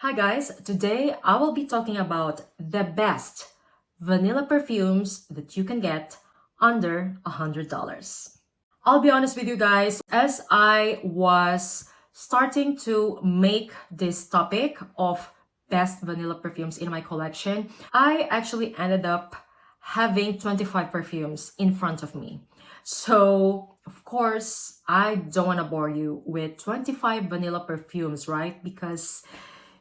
Hi guys, today I will be talking about the best vanilla perfumes that you can get under $100. I'll be honest with you guys, as I was starting to make this topic of best vanilla perfumes in my collection, I actually ended up having 25 perfumes in front of me. So, of course, I don't want to bore you with 25 vanilla perfumes, right? Because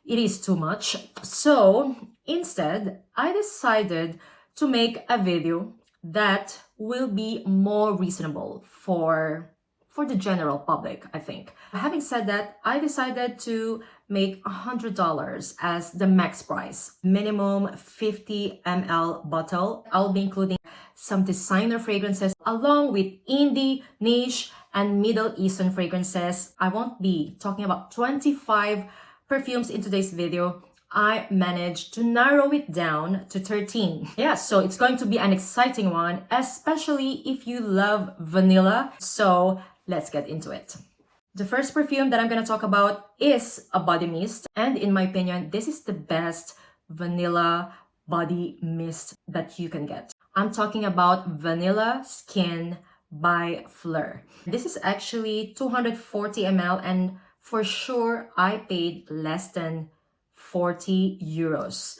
it is too much. So instead, I decided to make a video that will be more reasonable for the general public, I think. Having said that, I decided to make $100 as the max price, minimum 50 ml bottle. I'll be including some designer fragrances along with indie, niche, and Middle Eastern fragrances. I won't be talking about 25 perfumes in today's video. I managed to narrow it down to 13. Yeah, so it's going to be an exciting one, especially if you love vanilla. So let's get into it. The first perfume that I'm going to talk about is a body mist. And in my opinion, this is the best vanilla body mist that you can get. I'm talking about Vanilla Skin by Phlur. This is actually 240 ml, and for sure, I paid less than 40 euros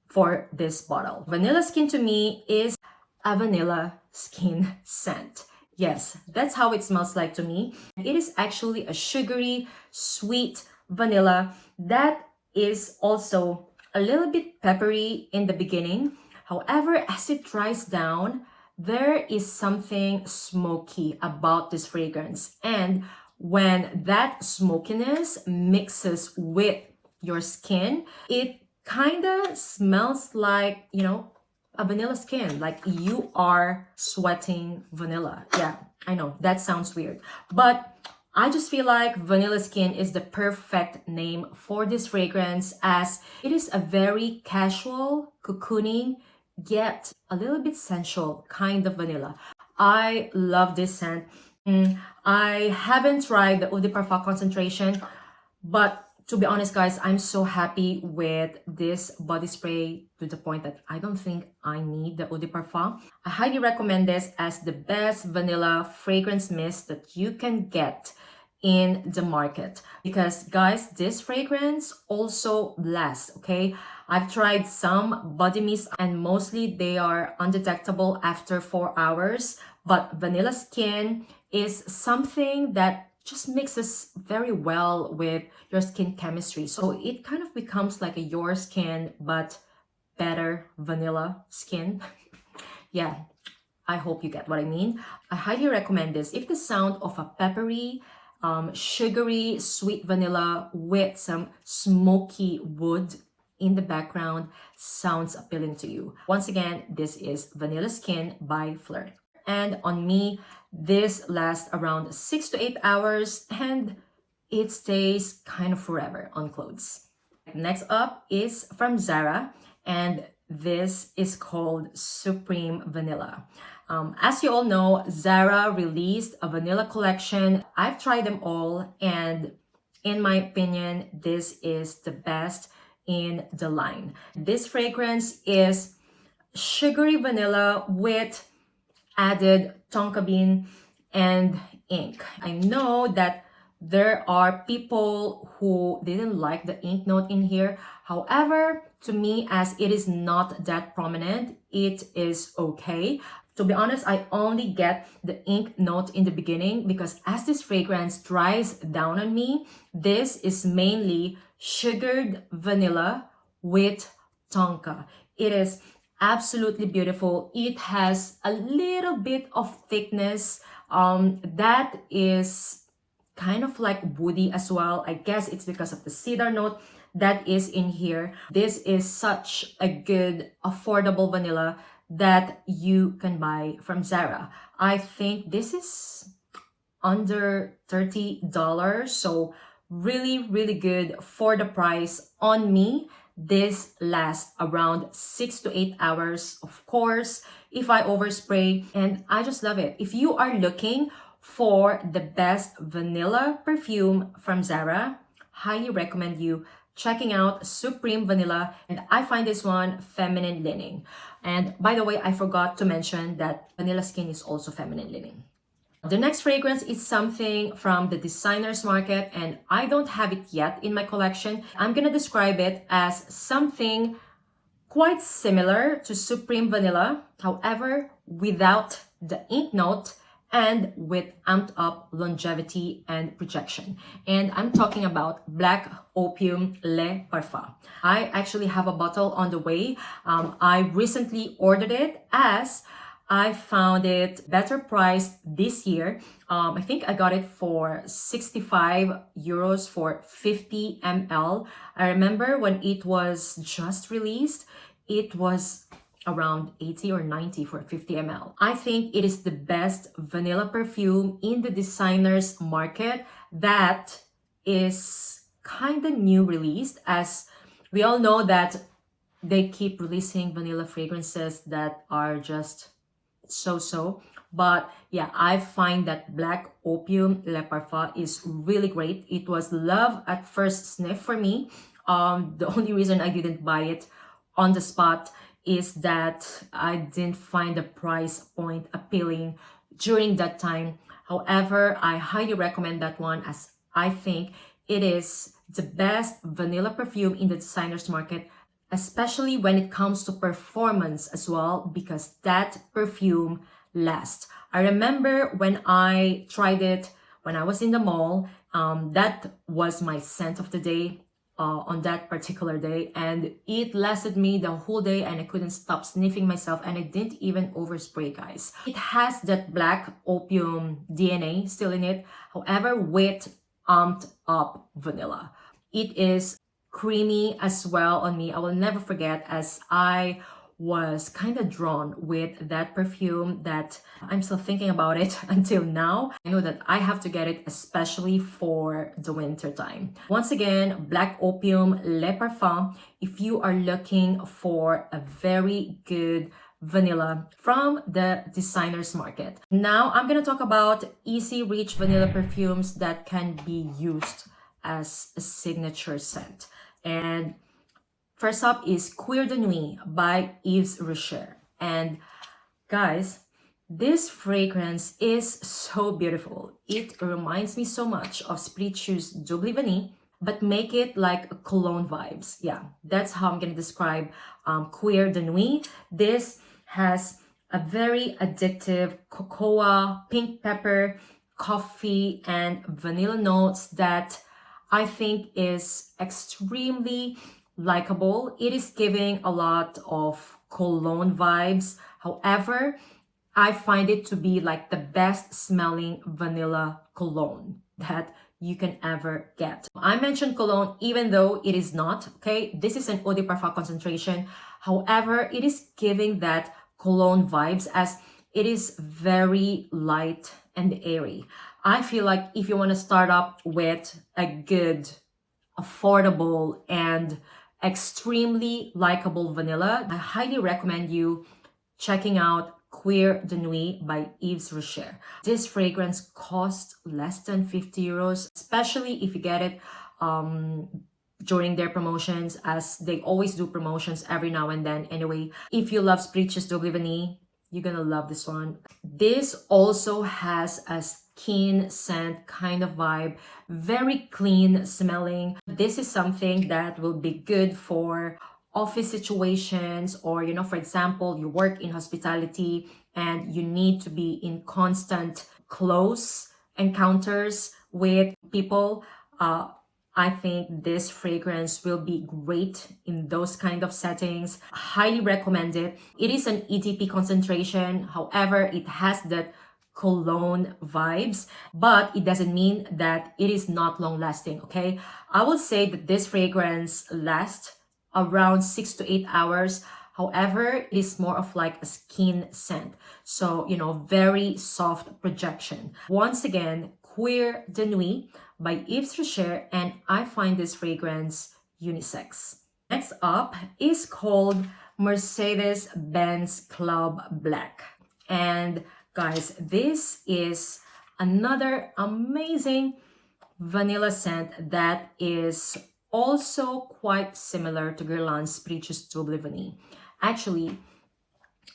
for this bottle. Vanilla Skin to me is a vanilla skin scent. Yes, that's how it smells like to me. It is actually a sugary, sweet vanilla that is also a little bit peppery in the beginning. However, as it dries down, there is something smoky about this fragrance. And when that smokiness mixes with your skin, it kind of smells like, a vanilla skin, like you are sweating vanilla. Yeah, I know that sounds weird, but I just feel like Vanilla Skin is the perfect name for this fragrance, as it is a very casual, cocooning, yet a little bit sensual kind of vanilla. I love this scent. I haven't tried the Eau de Parfum concentration, but to be honest guys, I'm so happy with this body spray to the point that I don't think I need the Eau de Parfum. I highly recommend this as the best vanilla fragrance mist that you can get in the market, because guys, this fragrance also lasts. Okay, I've tried some body mist and mostly they are undetectable after 4 hours, but Vanilla Skin is something that just mixes very well with your skin chemistry, so it kind of becomes like your skin but better vanilla skin. Yeah, I hope you get what I mean. I highly recommend this if the sound of a peppery, sugary, sweet vanilla with some smoky wood in the background sounds appealing to you. Once again, this is Vanilla Skin by Phlur. And on me, this lasts around 6 to 8 hours and it stays kind of forever on clothes. Next up is from Zara, and this is called Supreme Vanilla. As you all know, Zara released a vanilla collection. I've tried them all, and in my opinion, this is the best in the line. This fragrance is sugary vanilla with added tonka bean and ink. I know that there are people who didn't like the ink note in here. However, to me, as it is not that prominent, it is okay. To be honest, I only get the ink note in the beginning because as this fragrance dries down on me, this is mainly sugared vanilla with tonka. It is absolutely beautiful. It has a little bit of thickness that is kind of like woody as well. I guess it's because of the cedar note that is in here. This is such a good affordable vanilla that you can buy from Zara. I think this is under $30, so really good for the price. On me, this lasts around 6 to 8 hours, of course, if I overspray, and I just love it. If you are looking for the best vanilla perfume from Zara, highly recommend you checking out Supreme Vanilla, and I find this one feminine leaning. And by the way, I forgot to mention that Vanilla Skin is also feminine leaning. The next fragrance is something from the designer's market, and I don't have it yet in my collection. I'm gonna describe it as something quite similar to Supreme Vanilla, however, without the ink note and with amped up longevity and projection. And I'm talking about Black Opium Le Parfum. I actually have a bottle on the way. I recently ordered it as I found it better priced this year. I think I got it for 65 euros for 50 ml. I remember when it was just released, it was around 80 or 90 for 50 ml. I think it is the best vanilla perfume in the designer's market that is kind of new released, as we all know that they keep releasing vanilla fragrances that are just so. But yeah, I find that Black Opium Le Parfum is really great. It was love at first sniff for me. The only reason I didn't buy it on the spot is that I didn't find the price point appealing during that time. However, I highly recommend that one, as I think it is the best vanilla perfume in the designer's market, especially when it comes to performance as well, because that perfume lasts. I remember when I tried it when I was in the mall, that was my scent of the day on that particular day, and it lasted me the whole day and I couldn't stop sniffing myself, and I didn't even overspray, guys. It has that Black Opium DNA still in it, however, with amped up vanilla. It is creamy as well on me. I will never forget, as I was kind of drawn with that perfume, that I'm still thinking about it until now. I know that I have to get it, especially for the winter time. Once again, Black Opium Le Parfum, if you are looking for a very good vanilla from the designer's market. Now I'm gonna talk about easy reach vanilla perfumes that can be used as a signature scent. And first up is Cuir de Nuit by Yves Rocher. And guys, this fragrance is so beautiful. It reminds me so much of Spiritueuse Double Vanille, but make it like a cologne vibes. Yeah, that's how I'm gonna describe Cuir de Nuit. This has a very addictive cocoa, pink pepper, coffee, and vanilla notes that I think is extremely likable. It is giving a lot of cologne vibes. However, I find it to be like the best smelling vanilla cologne that you can ever get. I mentioned cologne even though it is not, okay? This is an eau de parfum concentration. However, it is giving that cologne vibes, as it is very light and airy. I feel like if you want to start up with a good, affordable, and extremely likable vanilla, I highly recommend you checking out Cuir de Nuit by Yves Rocher. This fragrance costs less than 50 euros, especially if you get it during their promotions, as they always do promotions every now and then. Anyway, if you love Spiritueuse Double Vanille, you're gonna love this one. This also has a skin scent kind of vibe, very clean smelling. This is something that will be good for office situations, or for example, you work in hospitality and you need to be in constant close encounters with people. I think this fragrance will be great in those kind of settings. Highly recommend it. It is an EDP concentration. However, it has that cologne vibes, but it doesn't mean that it is not long lasting, okay? I will say that this fragrance lasts around 6 to 8 hours. However, it is more of like a skin scent. So, very soft projection. Once again, Cuir de Nuit by Yves Rocher, and I find this fragrance unisex. Next up is called Mercedez Benz Club Black. And guys, this is another amazing vanilla scent that is also quite similar to Guerlain's Precious Double Vanille. Actually,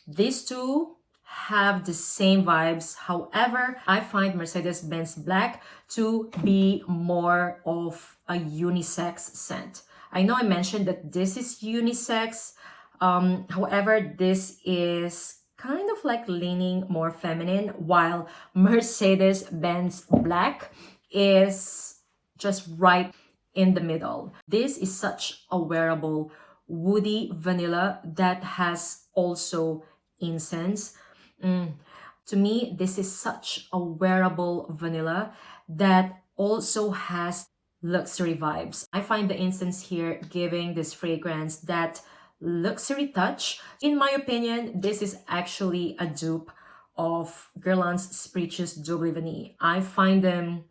these two have the same vibes. However, I find Mercedes-Benz Black to be more of a unisex scent. I know I mentioned that this is unisex. However, this is kind of like leaning more feminine, while Mercedes-Benz Black is just right in the middle. This is such a wearable woody vanilla that has also incense. To me, this is such a wearable vanilla that also has luxury vibes. I find the incense here giving this fragrance that luxury touch. In my opinion, this is actually a dupe of Guerlain's Precious Double Vanille. I find them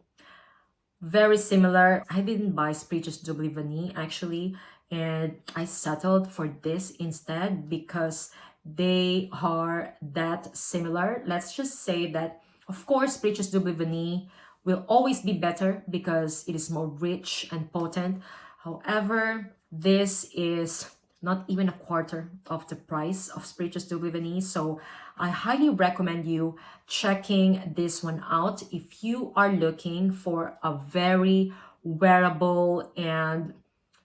very similar. I didn't buy Precious Double Vanille actually, and I settled for this instead because they are that similar. Let's just say that, of course, Precious Double Vanille will always be better because it is more rich and potent. However, this is not even a quarter of the price of Precious Double Vanille, so I highly recommend you checking this one out if you are looking for a very wearable and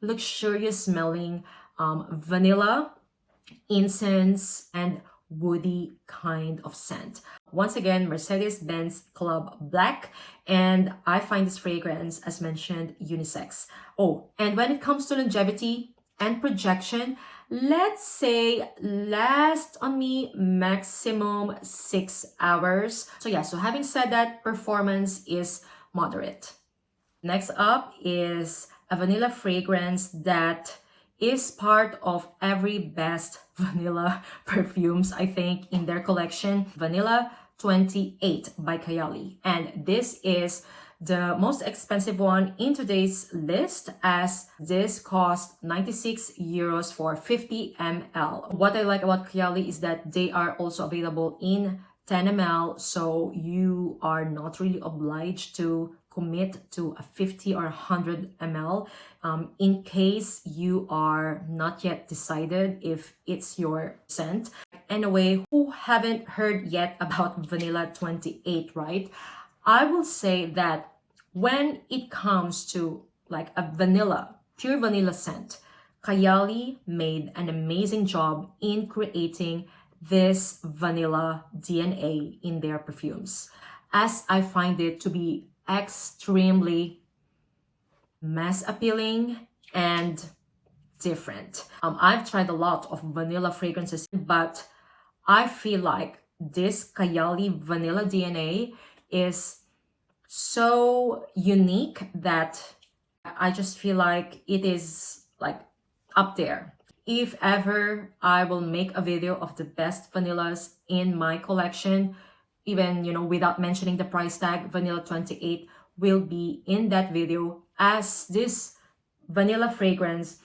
luxurious smelling vanilla, incense, and woody kind of scent. Once again, Mercedes-Benz Club Black, and I find this fragrance, as mentioned, unisex. Oh, and when it comes to longevity and projection, let's say last on me maximum 6 hours. So yeah, so having said that, performance is moderate. Next up is a vanilla fragrance that is part of every best vanilla perfumes, I think, in their collection. Vanilla 28 by Kayali. And this is the most expensive one in today's list, as this cost 96 euros for 50 ml. What I like about Kayali is that they are also available in 10 ml, so you are not really obliged to commit to a 50 or 100 ml in case you are not yet decided if it's your scent. Anyway, who haven't heard yet about Vanilla 28, right? I will say that when it comes to like a vanilla, pure vanilla scent, Kayali made an amazing job in creating this vanilla DNA in their perfumes, as I find it to be extremely mass appealing and different. I've tried a lot of vanilla fragrances, but I feel like this Kayali vanilla DNA is so unique that I just feel like it is like up there. If ever I will make a video of the best vanillas in my collection, even, you know, without mentioning the price tag, Vanilla 28 will be in that video, as this vanilla fragrance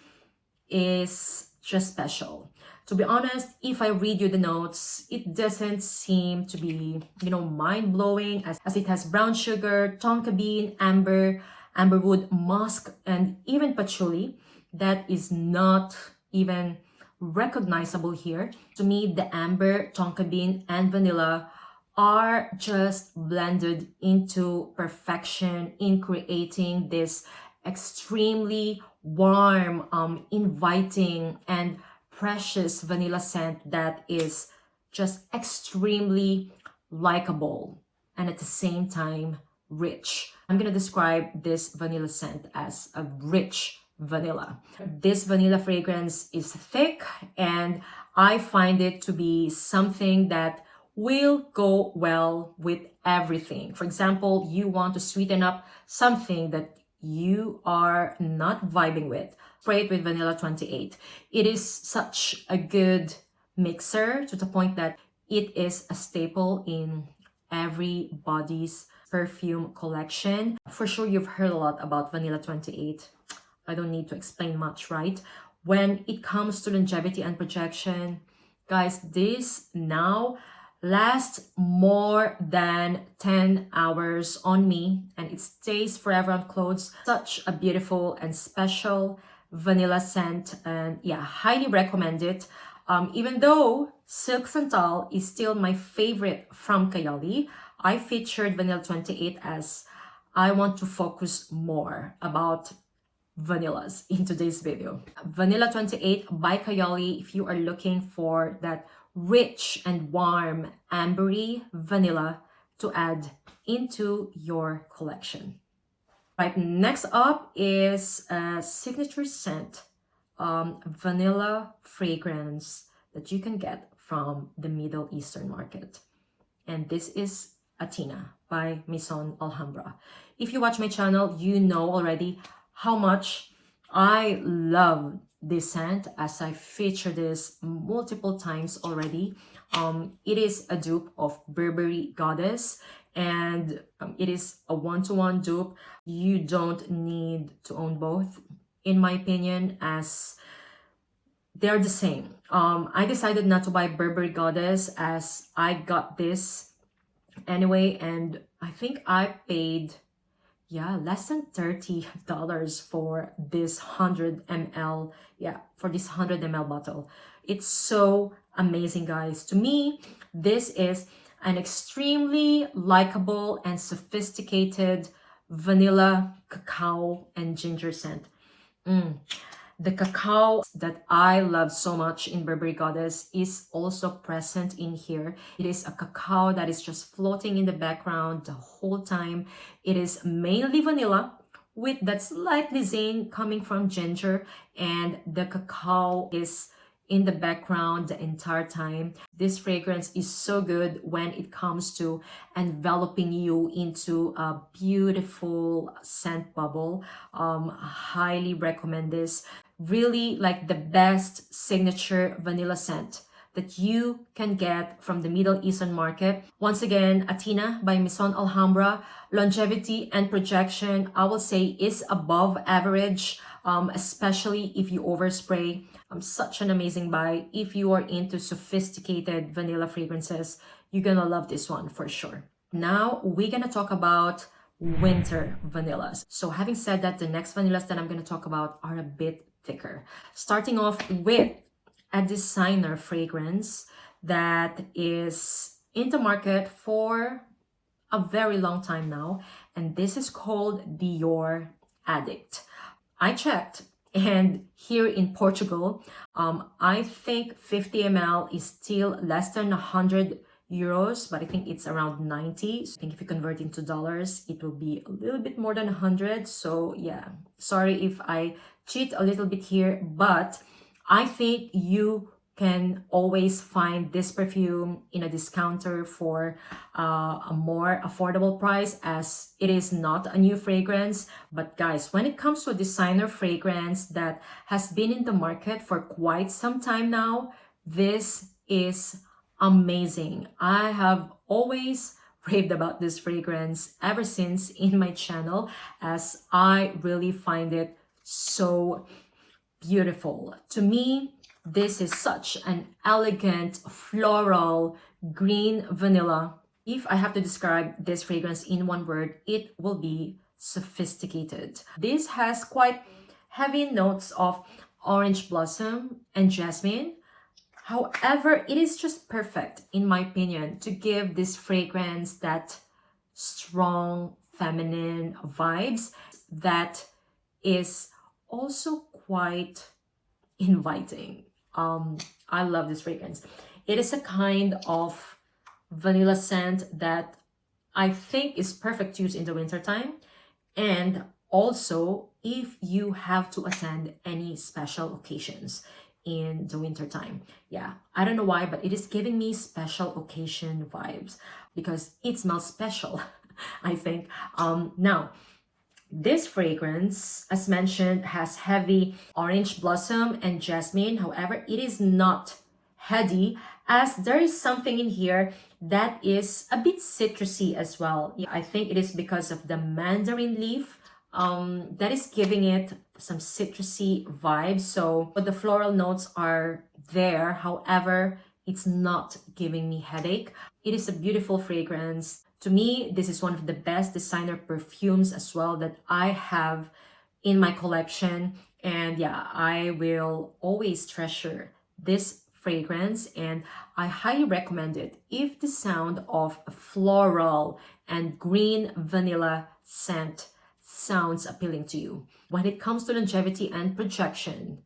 is just special. To be honest, if I read you the notes, it doesn't seem to be, you know, mind-blowing, as it has brown sugar, tonka bean, amber, amberwood, musk, and even patchouli that is not even recognizable here. To me, the amber, tonka bean, and vanilla are just blended into perfection in creating this extremely warm, inviting, and precious vanilla scent that is just extremely likable and at the same time rich. I'm gonna describe this vanilla scent as a rich vanilla. This vanilla fragrance is thick, and I find it to be something that will go well with everything. For example, you want to sweeten up something that you are not vibing with, spray it with Vanilla 28. It is such a good mixer to the point that it is a staple in everybody's perfume collection. For sure, you've heard a lot about Vanilla 28. I don't need to explain much, right? When it comes to longevity and projection, guys, this now lasts more than 10 hours on me, and it stays forever on clothes. Such a beautiful and special vanilla scent, and yeah, highly recommend it. Even though Silk Santal is still my favorite from Kayali, I featured Vanilla 28 as I want to focus more about vanillas in today's video. Vanilla 28 by Kayali, if you are looking for that rich and warm ambery vanilla to add into your collection. Right, next up is a signature scent, vanilla fragrance that you can get from the Middle Eastern market. And this is Athena by Maison Alhambra. If you watch my channel, you know already how much I love this scent, as I featured this multiple times already. It is a dupe of Burberry Goddess, and it is a one-to-one dupe. You don't need to own both, in my opinion, as they're the same. I decided not to buy Burberry Goddess as I got this anyway, and I think I paid less than $30 for this 100 ml. Yeah, for this 100 ml bottle. It's so amazing, guys. To me, this is an extremely likable and sophisticated vanilla, cacao, and ginger scent. The cacao that I love so much in Burberry Goddess is also present in here. It is a cacao that is just floating in the background the whole time. It is mainly vanilla with that slightly zing coming from ginger, and the cacao is in the background the entire time. This fragrance is so good when it comes to enveloping you into a beautiful scent bubble. Highly recommend this. Really like the best signature vanilla scent that you can get from the Middle Eastern market. Once again, Athena by Maison Alhambra. Longevity and projection, I will say, is above average, especially if you overspray. Such an amazing buy. If you are into sophisticated vanilla fragrances, you're gonna love this one for sure. Now we're gonna talk about winter vanillas. So having said that, the next vanillas that I'm gonna talk about are a bit thicker. Starting off with a designer fragrance that is in the market for a very long time now, and this is called Dior Addict. I checked, and here in Portugal, I think 50 ml is still less than 100 euros, but I think it's around 90. So I think if you convert into dollars, it will be a little bit more than 100. So yeah, sorry if I cheat a little bit here, but I think you can always find this perfume in a discounter for a more affordable price, as it is not a new fragrance. But guys, when it comes to a designer fragrance that has been in the market for quite some time now, this is amazing. I have always raved about this fragrance ever since in my channel, as I really find it so beautiful. To me, this is such an elegant floral green vanilla. If I have to describe this fragrance in one word, it will be sophisticated. This has quite heavy notes of orange blossom and jasmine. However, it is just perfect, in my opinion, to give this fragrance that strong feminine vibes that is also quite inviting. I love this fragrance. It is a kind of vanilla scent that I think is perfect to use in the wintertime, and also if you have to attend any special occasions in the wintertime. Yeah, I don't know why, but it is giving me special occasion vibes because it smells special, I think. Now, this fragrance, as mentioned, has heavy orange blossom and jasmine. However, it is not heady, as there is something in here that is a bit citrusy as well. Yeah, I think it is because of the mandarin leaf that is giving it some citrusy vibes. So but the floral notes are there. However, it's not giving me headache. It is a beautiful fragrance. To me, this is one of the best designer perfumes as well that I have in my collection. And yeah, I will always treasure this fragrance and I highly recommend it if the sound of a floral and green vanilla scent sounds appealing to you. When it comes to longevity and projection,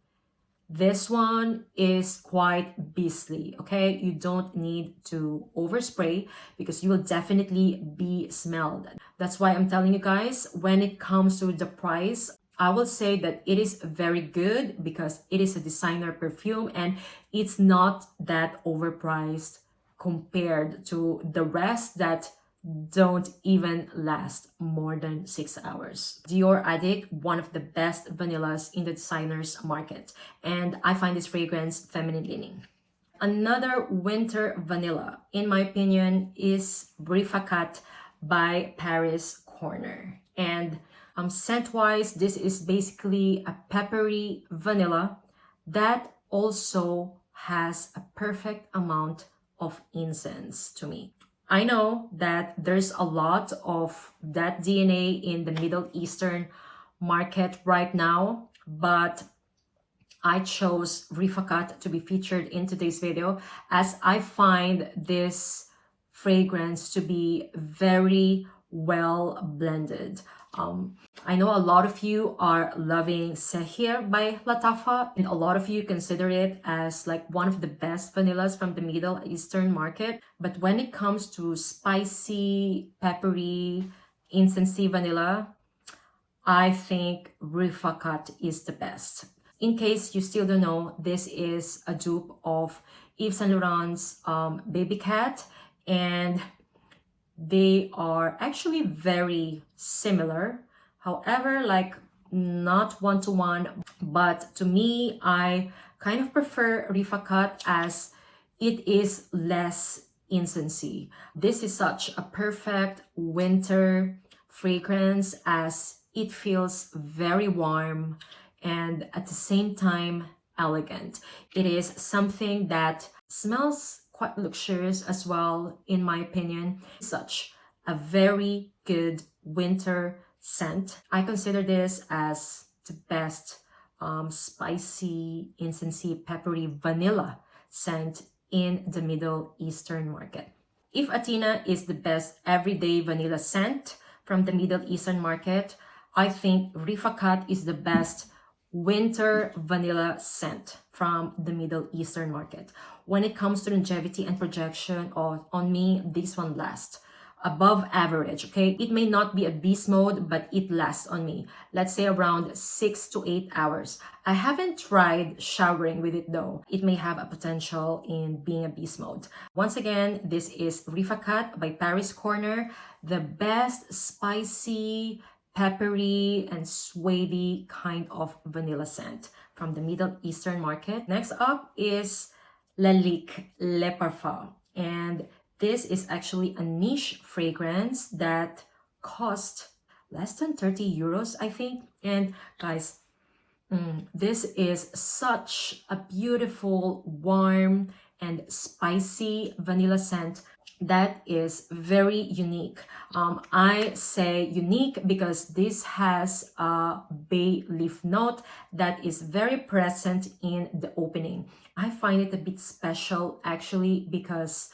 this one is quite beastly, okay? You don't need to overspray because you will definitely be smelled. That's why I'm telling you guys, when it comes to the price, I will say that it is very good because it is a designer perfume and it's not that overpriced compared to the rest that don't even last more than 6 hours. Dior Addict, one of the best vanillas in the designer's market. And I find this fragrance feminine leaning. Another winter vanilla, in my opinion, is Rifaaqat by Paris Corner. And scent-wise, this is basically a peppery vanilla that also has a perfect amount of incense to me. I know that there's a lot of that DNA in the Middle Eastern market right now, but I chose Rifaaqat to be featured in today's video as I find this fragrance to be very well blended. I know a lot of you are loving Sehir by Lattafa, and a lot of you consider it as like one of the best vanillas from the Middle Eastern market. But when it comes to spicy, peppery, incensey vanilla, I think Rifaaqat is the best. In case you still don't know, this is a dupe of Yves Saint Laurent's Baby Cat, and they are actually very similar. However, like not one-to-one, but to me, I kind of prefer Rifaaqat as it is less incensey. This is such a perfect winter fragrance as it feels very warm and at the same time elegant. It is something that smells quite luxurious as well, in my opinion. Such a very good winter scent. I consider this as the best spicy, incensey, peppery vanilla scent in the Middle Eastern market. If Athena is the best everyday vanilla scent from the Middle Eastern market, I think Rifaaqat is the best winter vanilla scent from the Middle Eastern market. When it comes to longevity and projection, on me, this one lasts above average, okay? It may not be a beast mode, but it lasts on me. Let's say around 6 to 8 hours. I haven't tried showering with it though. It may have a potential in being a beast mode. Once again, this is Rifaaqat by Paris Corner, the best spicy, peppery and suede kind of vanilla scent from the Middle Eastern market. Next up is Lalique Le Parfum, and this is actually a niche fragrance that cost less than 30 euros, I think. And guys, this is such a beautiful, warm and spicy vanilla scent that is very unique. I say unique because this has a bay leaf note that is very present in the opening. I find it a bit special actually because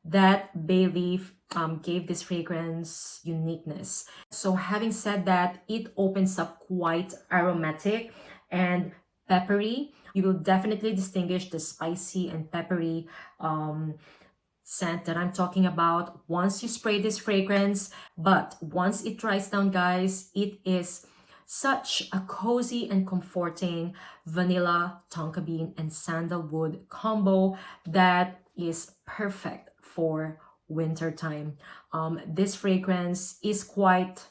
that bay leaf gave this fragrance uniqueness. So having said that, it opens up quite aromatic and peppery. You will definitely distinguish the spicy and peppery scent that I'm talking about once you spray this fragrance. But once it dries down, guys, it is such a cozy and comforting vanilla, tonka bean, and sandalwood combo that is perfect for winter time. This fragrance is quite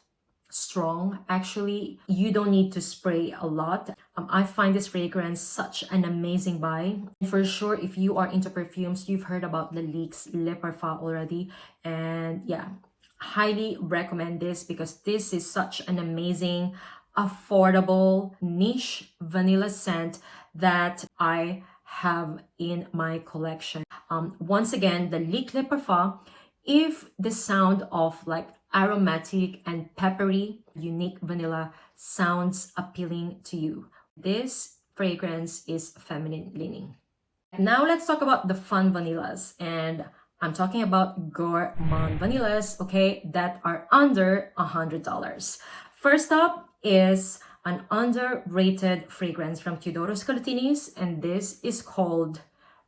strong actually. You don't need to spray a lot. I find this fragrance such an amazing buy. For sure, if you are into perfumes, you've heard about Lalique Le Parfum already, and yeah, highly recommend this because this is such an amazing, affordable, niche vanilla scent that I have in my collection. Once again, the Lalique Le Parfum If the sound of like aromatic and peppery, unique vanilla sounds appealing to you, this fragrance is feminine leaning. Now let's talk about the fun vanillas, and I'm talking about Gourmand vanillas, okay, that are under $100. First up is an underrated fragrance from Theodoros Kalotinis, and this is called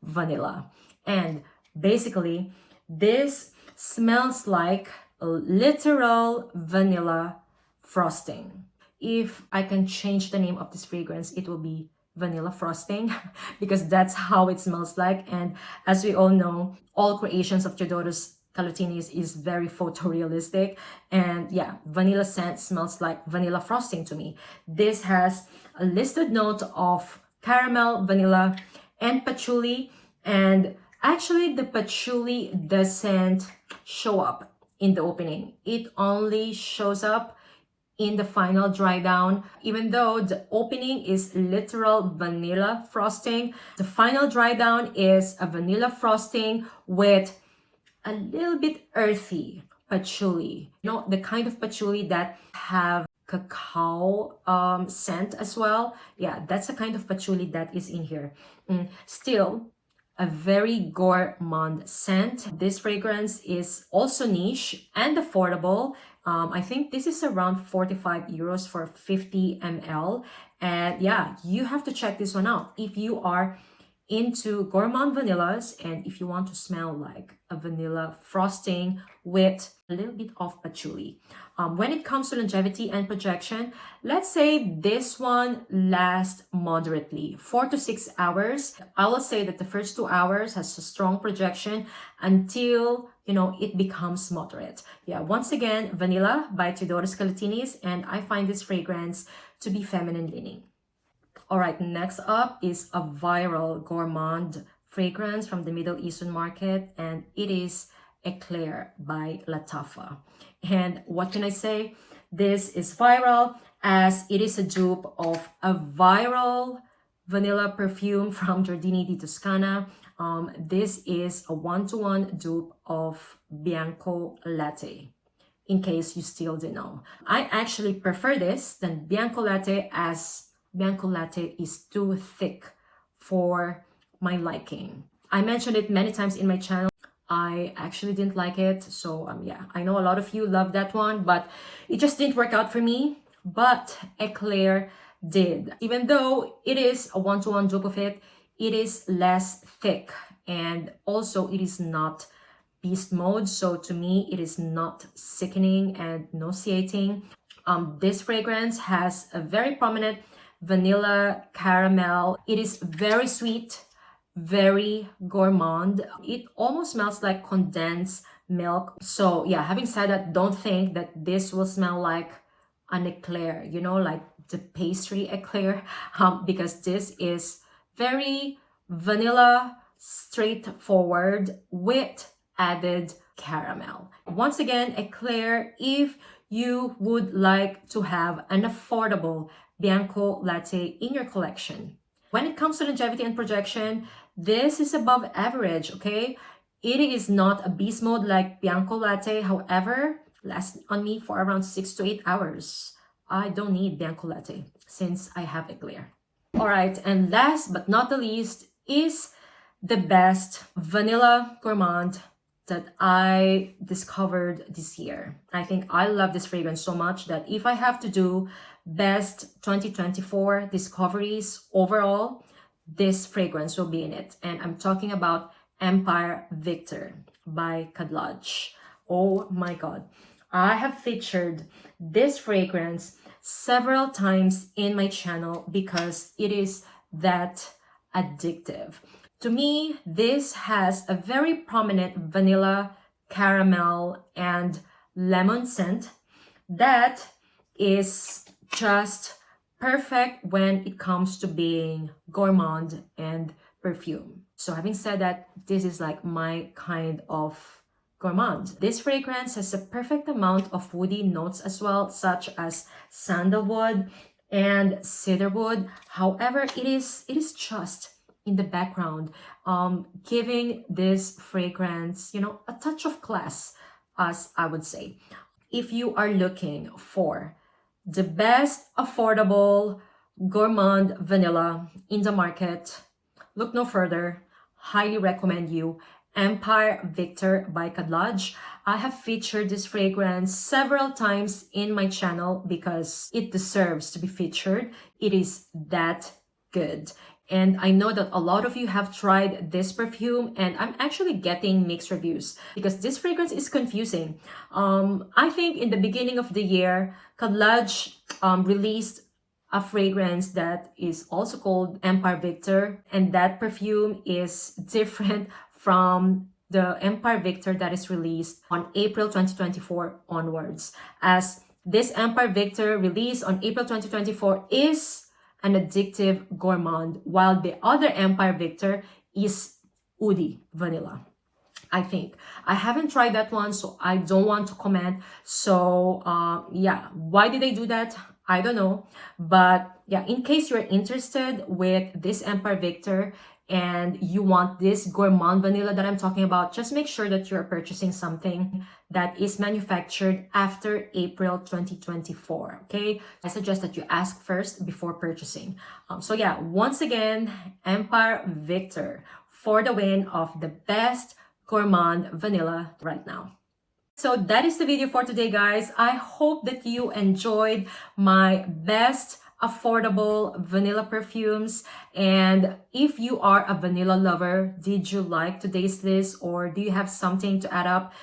Vanilla. And basically, this smells like a literal vanilla frosting. If I can change the name of this fragrance, it will be vanilla frosting because that's how it smells like. And as we all know, all creations of Theodoros Kalotinis is very photorealistic, and yeah, vanilla scent smells like vanilla frosting to me. This has a listed note of caramel, vanilla, and patchouli, and actually the patchouli doesn't show up in the opening. It only shows up in the final dry down. Even though the opening is literal vanilla frosting, the final dry down is a vanilla frosting with a little bit earthy patchouli. You know, the kind of patchouli that have cacao scent as well. Yeah, that's the kind of patchouli that is in here. Still, a very gourmand scent. This fragrance is also niche and affordable. I think this is around 45 euros for 50 ml. And yeah, you have to check this one out if you are into gourmand vanillas and if you want to smell like a vanilla frosting with a little bit of patchouli. When it comes to longevity and projection, let's say this one lasts moderately, 4 to 6 hours. I will say that the first 2 hours has a strong projection until, you know, it becomes moderate. Yeah, once again, Vanilla by Theodoros Kalotinis, and I find this fragrance to be feminine leaning. All right, next up is a viral gourmand fragrance from the Middle Eastern market, and it is Eclaire by Lattafa. And what can I say? This is viral as it is a dupe of a viral vanilla perfume from Giardini di Toscana. This is a one-to-one dupe of Bianco Latte, in case you still didn't know. I actually prefer this than Bianco Latte, as Bianco Latte is too thick for my liking. I mentioned it many times in my channel. I actually didn't like it. So yeah, I know a lot of you love that one, but it just didn't work out for me. But Eclaire did. Even though it is a one-to-one dupe of it, it is less thick, and also it is not beast mode. So to me, it is not sickening and nauseating. This fragrance has a very prominent vanilla caramel. It is very sweet, very gourmand. It almost smells like condensed milk. So yeah, having said that, don't think that this will smell like an eclair, you know, like the pastry eclair, because this is very vanilla, straightforward with added caramel. Once again, Eclaire, if you would like to have an affordable Bianco Latte in your collection. When it comes to longevity and projection, this is above average, okay? It is not a beast mode like Bianco Latte, however, lasts on me for around 6 to 8 hours. I don't need Bianco Latte since I have Eclaire. All right, and last but not the least is the best vanilla gourmand that I discovered this year. I think I love this fragrance so much that if I have to do best 2024 discoveries overall, this fragrance will be in it. And I'm talking about Empire Victor by Khadlaj. Oh my God. I have featured this fragrance several times in my channel because it is that addictive. To me, this has a very prominent vanilla, caramel, and lemon scent that is just perfect when it comes to being gourmand and perfume. So having said that, this is like my kind of gourmand. This fragrance has a perfect amount of woody notes as well, such as sandalwood and cedarwood. However, it is just in the background, giving this fragrance, you know, a touch of class, as I would say. If you are looking for the best affordable gourmand vanilla in the market, look no further. Highly recommend you Empire Victor by Khadlaj. I have featured this fragrance several times in my channel because it deserves to be featured. It is that good. And I know that a lot of you have tried this perfume, and I'm actually getting mixed reviews because this fragrance is confusing. I think in the beginning of the year, Khadlaj released a fragrance that is also called Empire Victor, and that perfume is different from the Empire Victor that is released on April 2024 onwards, as this Empire Victor released on April 2024 is an addictive gourmand, while the other Empire Victor is Oudi vanilla. I think I haven't tried that one, so I don't want to comment. So yeah, why did they do that? I don't know. But yeah, in case you're interested with this Empire Victor and you want this gourmand vanilla that I'm talking about, just make sure that you're purchasing something that is manufactured after April 2024. Okay, I suggest that you ask first before purchasing. So yeah, once again, Empire Victor for the win of the best gourmand vanilla right now. So that is the video for today, guys. I hope that you enjoyed my best affordable vanilla perfumes. And if you are a vanilla lover, did you like today's list, or do you have something to add up?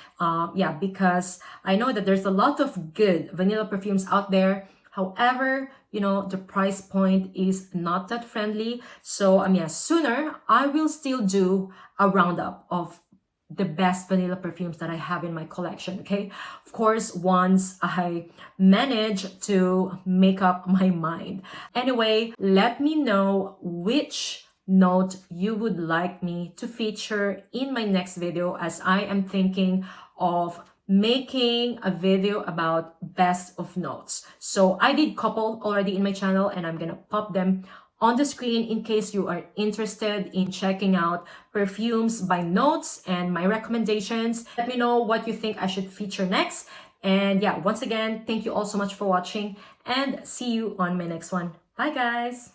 Yeah, because I know that there's a lot of good vanilla perfumes out there. However, you know, the price point is not that friendly. So yeah, sooner I will still do a roundup of the best vanilla perfumes that I have in my collection, okay? Of course, once I manage to make up my mind. Anyway, let me know which note you would like me to feature in my next video, as I am thinking of making a video about best of notes. So I did couple already in my channel, and I'm gonna pop them on the screen in case you are interested in checking out perfumes by notes and my recommendations. Let me know what you think I should feature next. And yeah, once again, thank you all so much for watching, and see you on my next one. Bye guys!